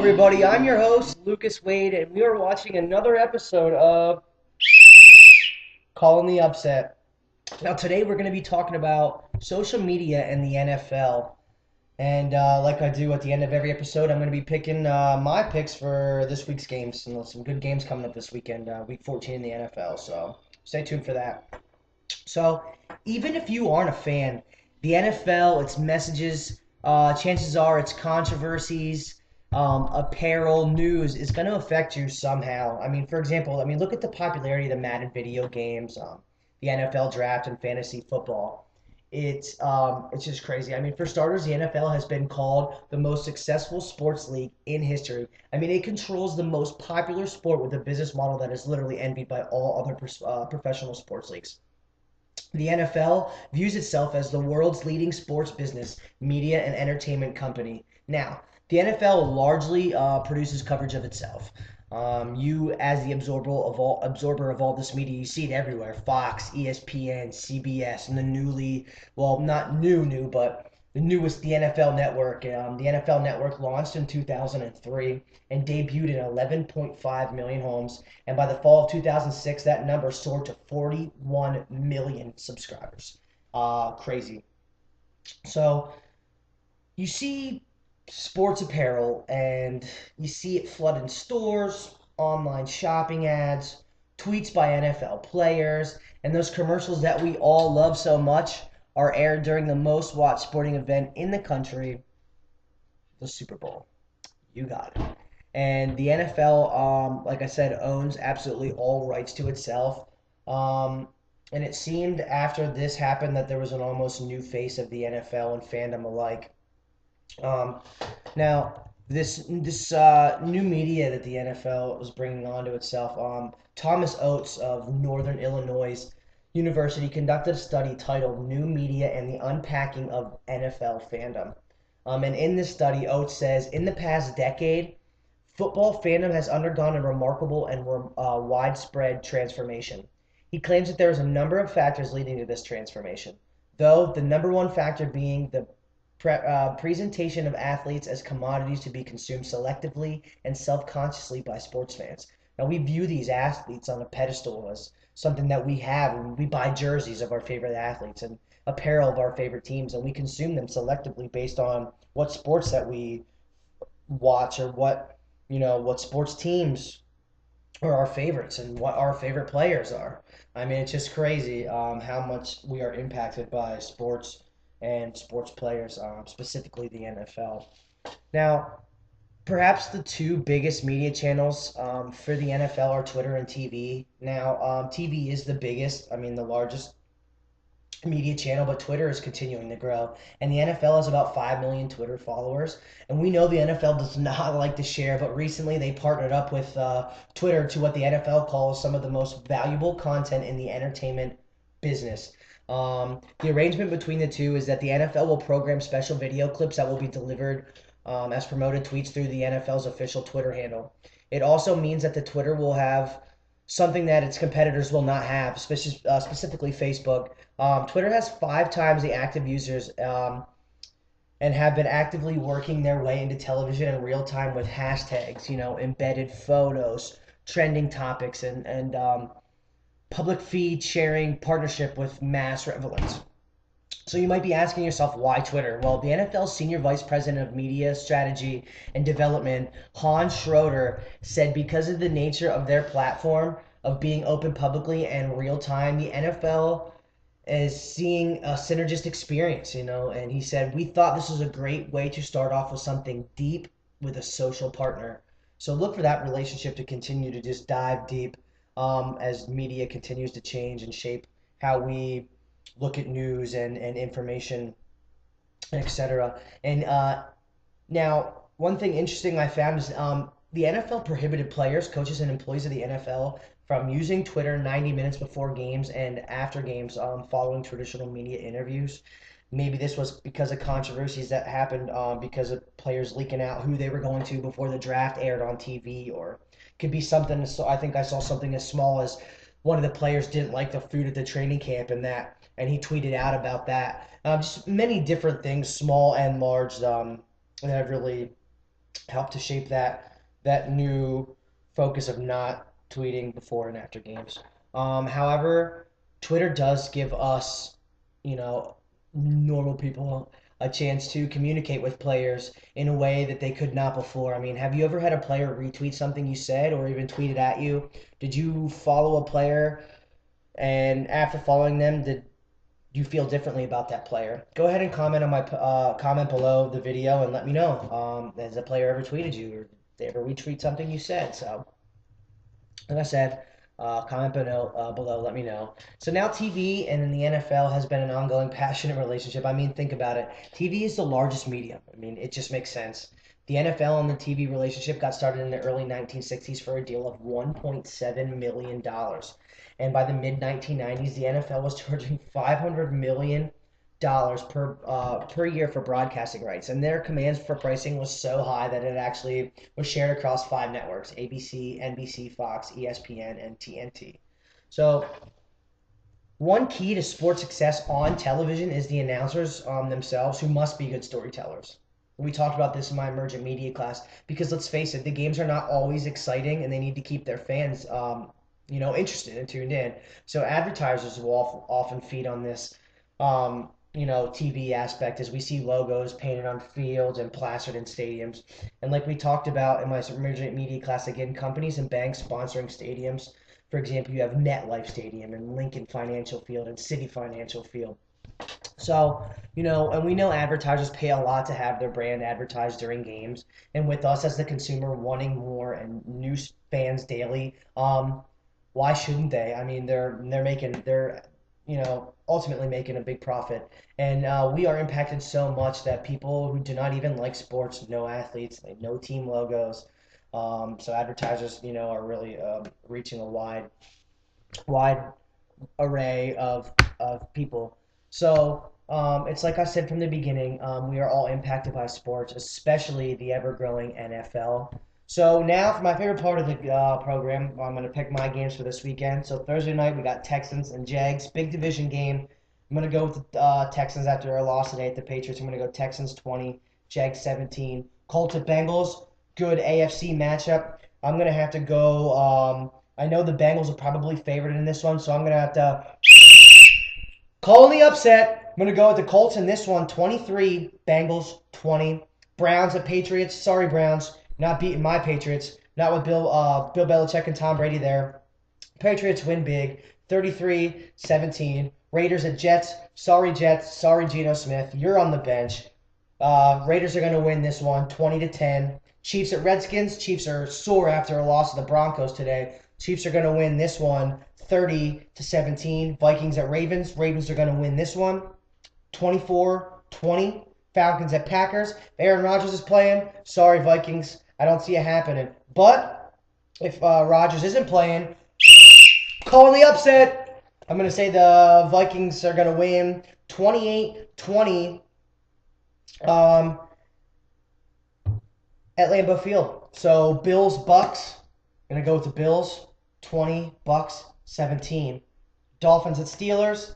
everybody. I'm your host, Lucas Wade, and we are watching another episode of Callin The Upset. Now, today we're going to be talking about social media and the NFL. And like I do at the end of every episode, I'm going to be picking my picks for this week's games. And there's some good games coming up this weekend, week 14 in the NFL. So stay tuned for that. So, even if you aren't a fan, the NFL, its messages, chances are its controversies, apparel, news is going to affect you somehow. I mean, for example, look at the popularity of the Madden video games, the NFL draft, and fantasy football. It's just crazy. I mean, for starters, the NFL has been called the most successful sports league in history. I mean, it controls the most popular sport with a business model that is literally envied by all other professional sports leagues. The NFL views itself as the world's leading sports business, media, and entertainment company. Now, the NFL largely produces coverage of itself. You, as the absorber of all this media, you see it everywhere: Fox, ESPN, CBS, and the not new, but the newest, the NFL Network. The NFL Network launched in 2003 and debuted in 11.5 million homes. And by the fall of 2006, that number soared to 41 million subscribers. Crazy. So you see sports apparel and you see it flood in stores, online shopping ads, tweets by NFL players, and those commercials that we all love so much are aired during the most watched sporting event in the country, the Super Bowl. You got it. And the NFL, like I said, owns absolutely all rights to itself. And it seemed after this happened that there was an almost new face of the NFL and fandom alike. Um, Now, this new media that the NFL was bringing onto itself, Thomas Oates of Northern Illinois University conducted a study titled "New Media and the Unpacking of NFL Fandom." And in this study, Oates says, in the past decade, football fandom has undergone a remarkable and widespread transformation. He claims that there is a number of factors leading to this transformation, though the number one factor being the presentation of athletes as commodities to be consumed selectively and self-consciously by sports fans. Now, we view these athletes on a pedestal as something that we have, and we buy jerseys of our favorite athletes and apparel of our favorite teams, and we consume them selectively based on what sports that we watch, or what sports teams are our favorites and what our favorite players are. I mean, it's just crazy how much we are impacted by sports and sports players, specifically the NFL. Now, perhaps the two biggest media channels for the NFL are Twitter and TV. Now, TV is the biggest, the largest media channel, but Twitter is continuing to grow. And the NFL has about 5 million Twitter followers. And we know the NFL does not like to share, but recently they partnered up with Twitter to what the NFL calls some of the most valuable content in the entertainment business. The arrangement between the two is that the NFL will program special video clips that will be delivered as promoted tweets through the NFL's official Twitter handle. It also means that the Twitter will have something that its competitors will not have, specifically Facebook. Twitter has 5 times the active users, and have been actively working their way into television in real time with hashtags, embedded photos, trending topics, and public feed sharing partnership with mass relevance. So you might be asking yourself, why Twitter? Well, the NFL's Senior Vice President of Media Strategy and Development, Hans Schroeder, said because of the nature of their platform of being open publicly and real time, the NFL is seeing a synergistic experience, and he said, we thought this was a great way to start off with something deep with a social partner. So look for that relationship to continue to just dive deep as media continues to change and shape how we look at news and information, etc. And now, one thing interesting I found is the NFL prohibited players, coaches, and employees of the NFL from using Twitter 90 minutes before games and after games following traditional media interviews. Maybe this was because of controversies that happened because of players leaking out who they were going to before the draft aired on TV, or could be something. So I think I saw something as small as one of the players didn't like the food at the training camp, and he tweeted out about that. Just many different things, small and large, that have really helped to shape that new focus of not tweeting before and after games. However, Twitter does give us, normal people a chance to communicate with players in a way that they could not before. I mean, have you ever had a player retweet something you said or even tweeted at you? Did you follow a player and after following them, did you feel differently about that player? Go ahead and comment on my comment below the video and let me know. Has a player ever tweeted you or did they ever retweet something you said? So, like I said, comment below, let me know. So now TV and in the NFL has been an ongoing passionate relationship. I mean, think about it. TV is the largest medium. I mean, it just makes sense. The NFL and the TV relationship got started in the early 1960s for a deal of $1.7 million. And by the mid 1990s, the NFL was charging $500 million per year for broadcasting rights, and their commands for pricing was so high that it actually was shared across 5 networks: ABC, NBC, Fox, ESPN, and TNT. So one key to sports success on television is the announcers themselves, who must be good storytellers. We talked about this in my emergent media class because let's face it, the games are not always exciting, and they need to keep their fans, interested and tuned in. So advertisers will often feed on this, TV aspect as we see logos painted on fields and plastered in stadiums. And like we talked about in my emergent media class, again, companies and banks sponsoring stadiums. For example, you have MetLife Stadium and Lincoln Financial Field and Citi Financial Field. So, and we know advertisers pay a lot to have their brand advertised during games. And with us as the consumer wanting more and new fans daily, why shouldn't they? I mean, they're ultimately making a big profit. And we are impacted so much that people who do not even like sports know athletes, they know team logos. So advertisers, are really reaching a wide array of people. So it's like I said from the beginning, we are all impacted by sports, especially the ever-growing NFL. So now for my favorite part of the program, I'm going to pick my games for this weekend. So Thursday night, we got Texans and Jags, big division game. I'm going to go with the Texans after a loss today at the Patriots. I'm going to go Texans 20, Jags 17. Colts at Bengals, good AFC matchup. I'm going to have to go. I know the Bengals are probably favored in this one, so I'm going to have to call the upset. I'm going to go with the Colts in this one, 23, Bengals 20. Browns at Patriots. Sorry, Browns, not beating my Patriots. Not with Bill Belichick and Tom Brady there. Patriots win big, 33-17. Raiders at Jets. Sorry, Jets. Sorry, Geno Smith. You're on the bench. Raiders are going to win this one, 20-10. Chiefs at Redskins. Chiefs are sore after a loss to the Broncos today. Chiefs are going to win this one, 30-17. Vikings at Ravens. Ravens are going to win this one, 24-20. Falcons at Packers. If Aaron Rodgers is playing, sorry, Vikings, I don't see it happening. But if Rodgers isn't playing, call the upset. I'm going to say the Vikings are going to win 28-20 at Lambeau Field. So Bills, Bucks. Going to go with the Bills, 20, Bucks 17. Dolphins at Steelers.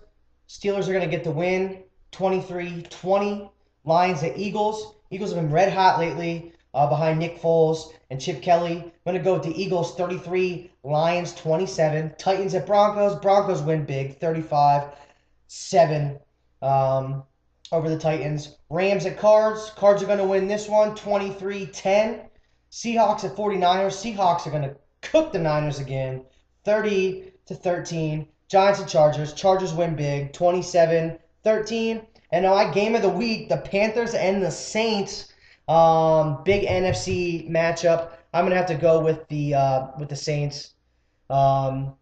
Steelers are going to get the win, 23-20. Lions at Eagles. Eagles have been red hot lately behind Nick Foles and Chip Kelly. I'm going to go with the Eagles 33, Lions 27. Titans at Broncos. Broncos win big, 35-7 over the Titans. Rams at Cards. Cards are going to win this one, 23-10. Seahawks at 49ers. Seahawks are going to cook the Niners again, 30-13. Giants and Chargers. Chargers win big, 27-13. And my game of the week, the Panthers and the Saints. Big NFC matchup. I'm gonna have to go with the Saints. I'm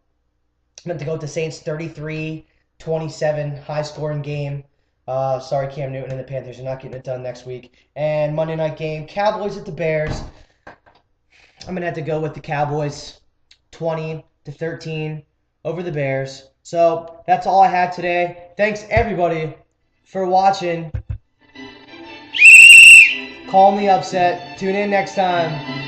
gonna have to go with the Saints, 33-27, high scoring game. Sorry, Cam Newton and the Panthers are not getting it done next week. And Monday night game, Cowboys at the Bears. I'm gonna have to go with the Cowboys, 20-13 over the Bears. So that's all I have today. Thanks everybody for watching. Call the upset. Tune in next time.